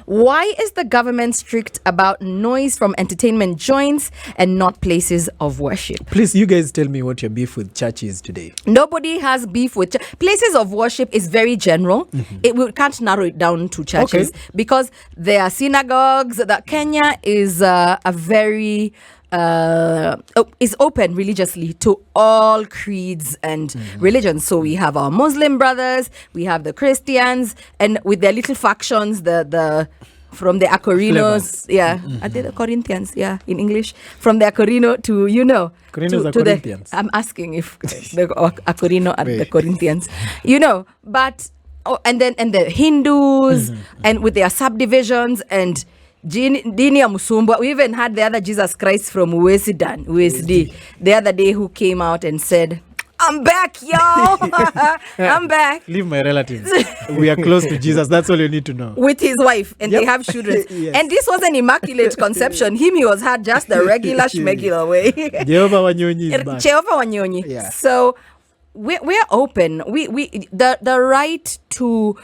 Why is the government strict about noise from entertainment joints and not places of worship? Please, you guys tell me what your beef with church is today. Nobody has beef with places of worship. Is very general. We can't narrow it down to churches because there are synagogues. That Kenya is a very is open religiously to all creeds and religions. So we have our Muslim brothers, we have the Christians, and with their little factions, the from the Acorinos, I did the Corinthians, in English, from the Acorino to Corinos to Corinthians. I'm asking if the Acorino are the Corinthians, but and the Hindus and with their subdivisions and Dini ya Musumbwa. We even had the other Jesus Christ from USD the other day who came out and said, I'm back, y'all. I'm back. Leave my relatives. We are close to Jesus. That's all you need to know. With his wife, and they have children. Yes. And this was an immaculate conception. He was had just the regular schmegular way. Jehovah Wanyonyi is back. Jehovah Wanyonyi. Yeah. So we're open. We the right to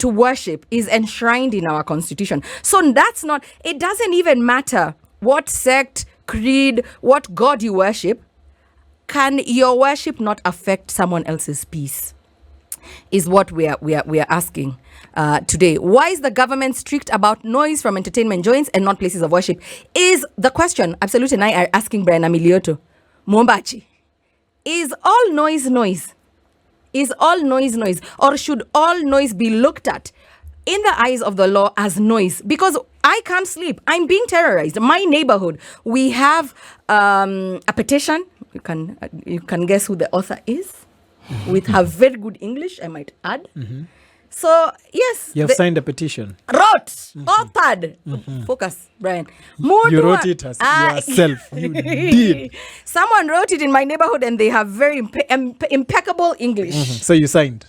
worship is enshrined in our constitution. So it doesn't even matter what sect, creed, what God you worship. Can your worship not affect someone else's peace? Is what we are asking today. Why is the government strict about noise from entertainment joints and not places of worship? Is the question Absolute and I are asking Brian Amilioto. Mombachi. Is all noise? Is all noise? Or should all noise be looked at in the eyes of the law as noise? Because I can't sleep. I'm being terrorized. My neighborhood, we have a petition. You can guess who the author is. With her very good English, I might add. So, yes. You have signed a petition. Authored. Focus, Brian. You wrote it yourself. You did. Someone wrote it in my neighborhood and they have very impeccable English. So you signed?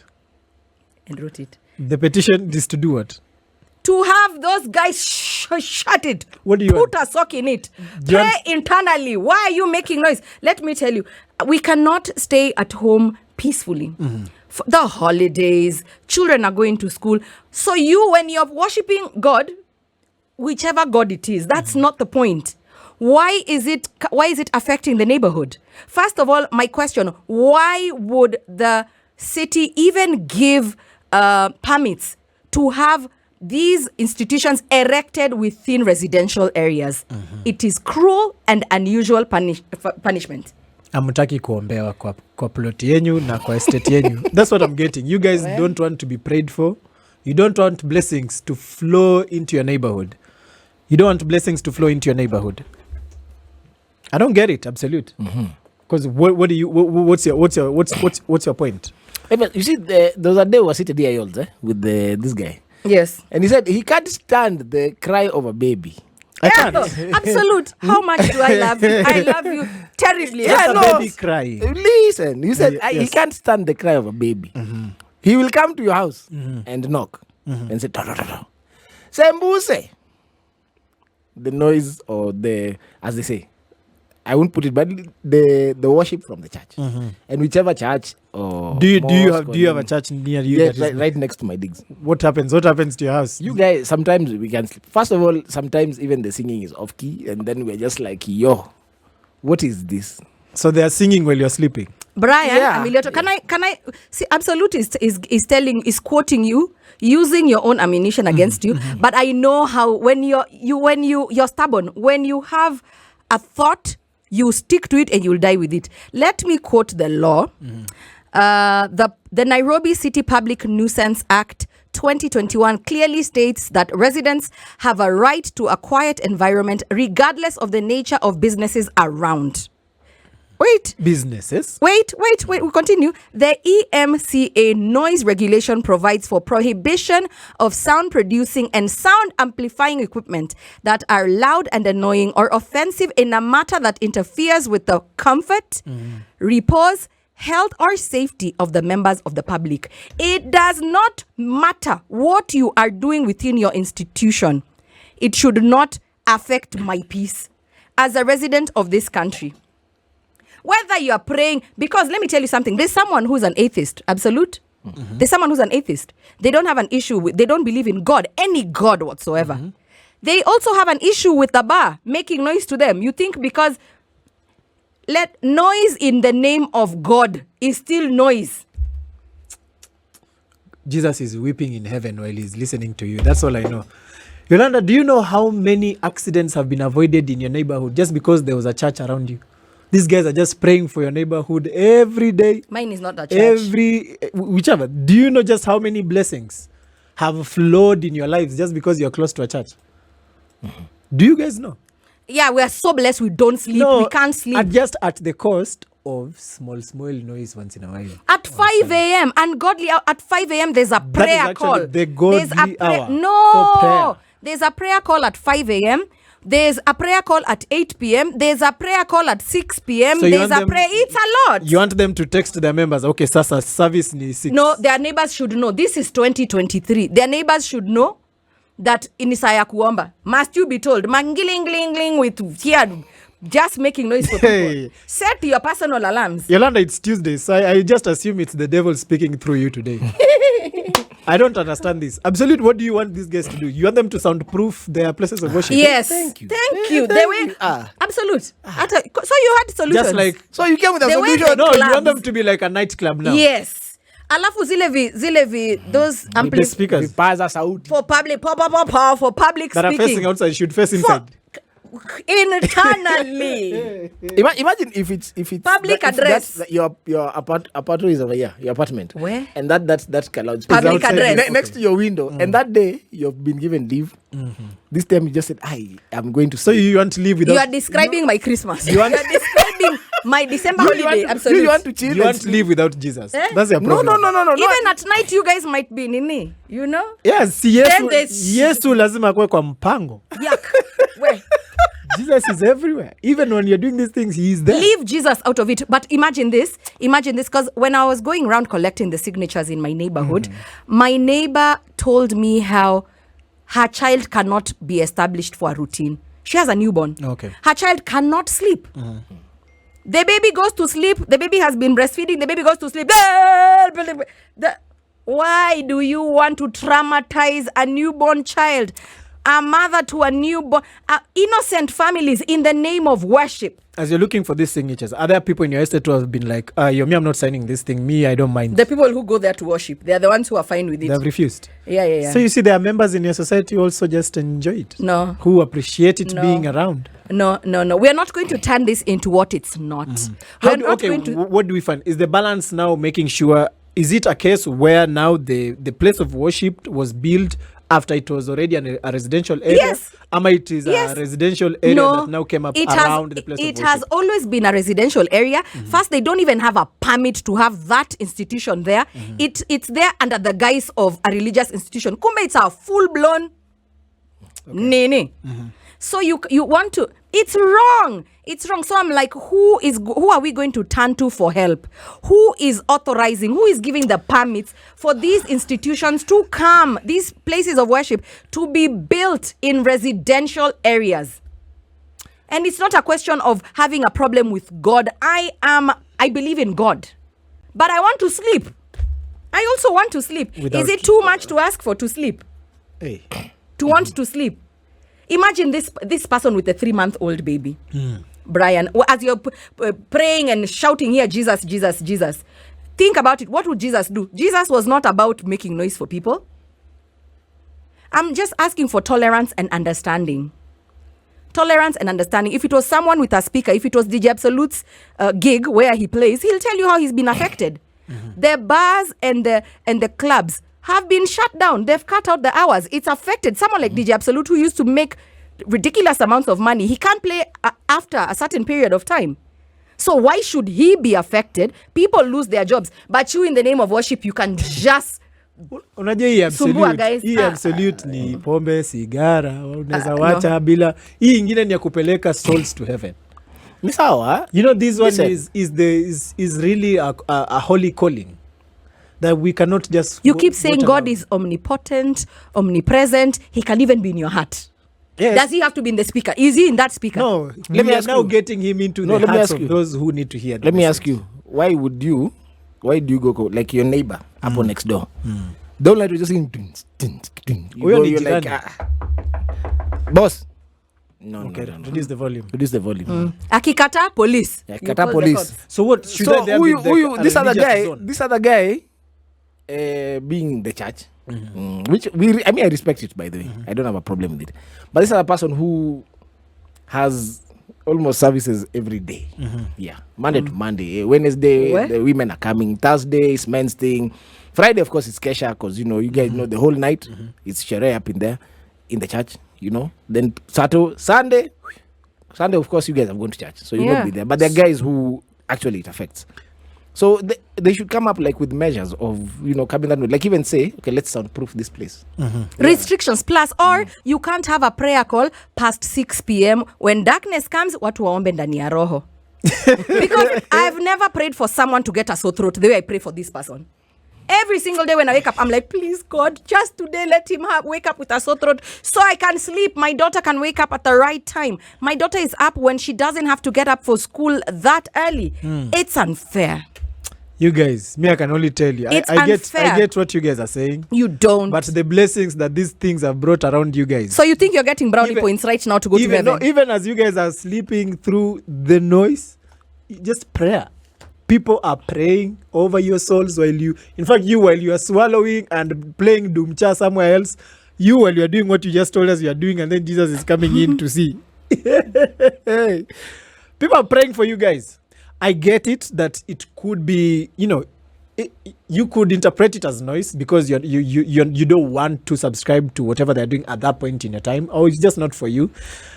And wrote it. The petition is to do what? To have those guys shut it. What do you Put a sock in it. Pray internally. Why are you making noise? Let me tell you, we cannot stay at home peacefully. For the holidays, children are going to school. So when you're worshiping God, whichever God it is, that's not the point. Why is it affecting the neighborhood? First of all, my question, why would the city even give permits to have these institutions erected within residential areas? It is cruel and unusual punishment. Amutaki kuombewa kwa plot yenyu na kwa estate yenyu. That's what I'm getting. You guys don't want to be prayed for. You don't want blessings to flow into your neighborhood. You don't want blessings to flow into your neighborhood. I don't get it, Absolute. Because what's your point? You see, there was a day we were sitting here with this guy. Yes. And he said he can't stand the cry of a baby. I can't. Absolute. How much do I love you? I love you terribly. Baby cry. Listen, he said he can't stand the cry of a baby. He will come to your house and knock and say, Sembuse. The noise or as they say, I won't put it, but the worship from the church. And whichever church or do you have a church near you? Yeah, right next to my digs. What happens to your house? You guys, sometimes we can sleep. First of all, sometimes even the singing is off key, and then we're just like, yo, what is this? So they are singing while you're sleeping. Brian, Amilioto, can I see? Absolute is quoting you, using your own ammunition against you. But I know how when you're stubborn, when you have a thought, you stick to it and you'll die with it. Let me quote the law. The Nairobi City Public Nuisance Act 2021 clearly states that residents have a right to a quiet environment regardless of the nature of businesses around. Businesses? Wait, we continue. The EMCA noise regulation provides for prohibition of sound producing and sound amplifying equipment that are loud and annoying or offensive in a matter that interferes with the comfort, repose, health or safety of the members of the public. It does not matter what you are doing within your institution. It should not affect my peace as a resident of this country. Whether you are praying, because let me tell you something, there's someone who's an atheist, Absolute. There's someone who's an atheist. They don't have an issue with, they don't believe in God, any God whatsoever. They also have an issue with the bar making noise to them. You think because let noise in the name of God is still noise. Jesus is weeping in heaven while he's listening to you. That's all I know. Yolanda, do you know how many accidents have been avoided in your neighborhood just because there was a church around you? These guys are just praying for your neighborhood every day. Mine is not a church. Whichever. Do you know just how many blessings have flowed in your lives just because you're close to a church? Do you guys know? Yeah, we are so blessed we don't sleep. No, we can't sleep. Just at the cost of small noise once in a while. At 5 a.m. ungodly hour, at 5 a.m. there's a prayer call. The godly hour no, for prayer. There's a prayer call at 5 a.m. There's a prayer call at 8 p.m. There's a prayer call at 6 p.m. So there's a prayer. It's a lot. You want them to text their members, okay, sasa service ni 6. No, their neighbors should know. This is 2023. Their neighbors should know that in Isaya Kuomba, must you be told, mangling with here, just making noise for people. Set your personal alarms. Yolanda, it's Tuesday, so I just assume it's the devil speaking through you today. I don't understand this. Absolute, what do you want these guys to do? You want them to soundproof their places of worship? Yes. Thank you. Thank you. They were absolute. So you had solutions. Just like, So you came with a They went solution. no, you clubs. want them to be like a nightclub now. Yes. Alafu zile those The speakers Vipaza sauti. for public for public that are facing speaking outside should face inside. internally. Imagine if it's Public if address. that's your apartment is over here, your apartment. Where? And that's loudspeaker. Public outside. address. Next to your window. And that day you've been given leave. This time you just said, I'm going to So sleep. you want to live without... You are describing my Christmas. You are describing my December holiday. Absolutely. You want to chill You and want to sleep. live without Jesus. Eh? That's your No, problem. no. Even at night, you guys might be nini. You know? Yes, Then there's- Yesu lazima kwe kwa mpango. Yuck. Where? Jesus is everywhere. Even when you're doing these things, he is there. Leave Jesus out of it. But imagine this, because when I was going around collecting the signatures in my neighborhood, my neighbor told me how her child cannot be established for a routine. She has a newborn. Okay. Her child cannot sleep. The baby goes to sleep. The baby has been breastfeeding. The baby goes to sleep. Why do you want to traumatize a newborn child? A mother to a newborn, innocent families in the name of worship. As you're looking for these signatures, are there people in your estate who have been like, I'm not signing this thing. Me, I don't mind. The people who go there to worship, they're the ones who are fine with it. They've refused. Yeah. So you see, there are members in your society who also just enjoy it. No. Who appreciate it No. being around. No. We are not going to turn this into what it's not. We're not going to. What do we find? Is the balance now making sure, is it a case where now the place of worship was built after it was already a residential area? Yes. Ama it is Yes. a residential area that now came up around the place of It worship? has always been a residential area. First, they don't even have a permit to have that institution there. It's there under the guise of a religious institution. Kumbe, it's a full-blown nene. So you want to... It's wrong. So I'm like, who are we going to turn to for help? Who is authorizing? Who is giving the permits for these institutions to come, these places of worship, to be built in residential areas? And it's not a question of having a problem with God. I believe in God, but I want to sleep. I also want to sleep. Is it too much to ask for to sleep? Hey. To want to sleep? Imagine this person with a 3-month-old baby, Brian. As you're praying and shouting here, Jesus, Jesus, Jesus. Think about it. What would Jesus do? Jesus was not about making noise for people. I'm just asking for tolerance and understanding. Tolerance and understanding. If it was someone with a speaker, if it was DJ Absolute's gig where he plays, he'll tell you how he's been affected. The bars and the clubs have been shut down. They've cut out the hours. It's affected. Someone like DJ Absolute, who used to make ridiculous amounts of money, he can't play after a certain period of time. So why should he be affected? People lose their jobs. But you, in the name of worship, you can just... Unajua hii Sumbua, absolute, guys. hii absolute ni pombe, sigara, unaweza no. wacha bila. Hii ingine ni ya kupeleka souls to heaven. Ni sawa. You know, this one Listen. is really a holy calling that we cannot just... You keep saying watch God around. is omnipotent, omnipresent. He can even be in your heart. Yes. Does he have to be in the speaker? Is he in that speaker? No, Let me we are ask now you. getting him into No, the let me hearts ask of you. those who need to hear. Let me ask you, why would you why do you go like your neighbor hapo next door? Don't let you just sing. You're like, boss. No. Reduce the volume. Akikata police. Akikata police. So what should there be this other guy being the church, which I respect it, by the way. I don't have a problem with it. But this other person who has almost services every day. Yeah. Monday to Monday. Wednesday, the women are coming. Thursday is men's thing. Friday, of course, it's Kesha, because, you guys know the whole night. It's Sheree up in there, in the church, Then Sunday, of course, you guys have gone to church. So you won't be there. But there are guys who actually it affects. So they should come up like with measures of, coming that way. Like even say, okay, let's soundproof this place. Restrictions plus, or you can't have a prayer call past 6 p.m. When darkness comes, watu waombe ndani ya roho. Because I've never prayed for someone to get a sore throat the way I pray for this person. Every single day when I wake up, I'm like, please God, just today let him wake up with a sore throat so I can sleep. My daughter can wake up at the right time. My daughter is up when she doesn't have to get up for school that early. It's unfair. You guys, I can only tell you. I get what you guys are saying. You don't. But the blessings that these things have brought around you guys. So you think you're getting brownie points right now to go to heaven? No, even as you guys are sleeping through the noise, just prayer. People are praying over your souls while you are swallowing and playing Doomcha somewhere else, while you are doing what you just told us you are doing, and then Jesus is coming in to see. People are praying for you guys. I get it that it could be, you could interpret it as noise because you don't want to subscribe to whatever they're doing at that point in your time, or it's just not for you.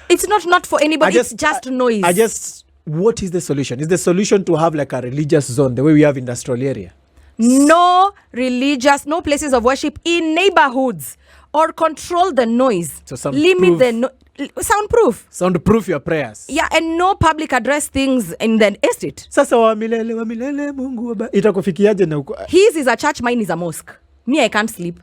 It's not for anybody. It's just noise. What is the solution? Is the solution to have like a religious zone the way we have industrial area? No places of worship in neighborhoods, or control the noise. So limit the soundproof. Soundproof your prayers. Yeah, and no public address things in the estate. Sasa wa milele Mungu itakufikiaje na his is a church, mine is a mosque. Me, I can't sleep.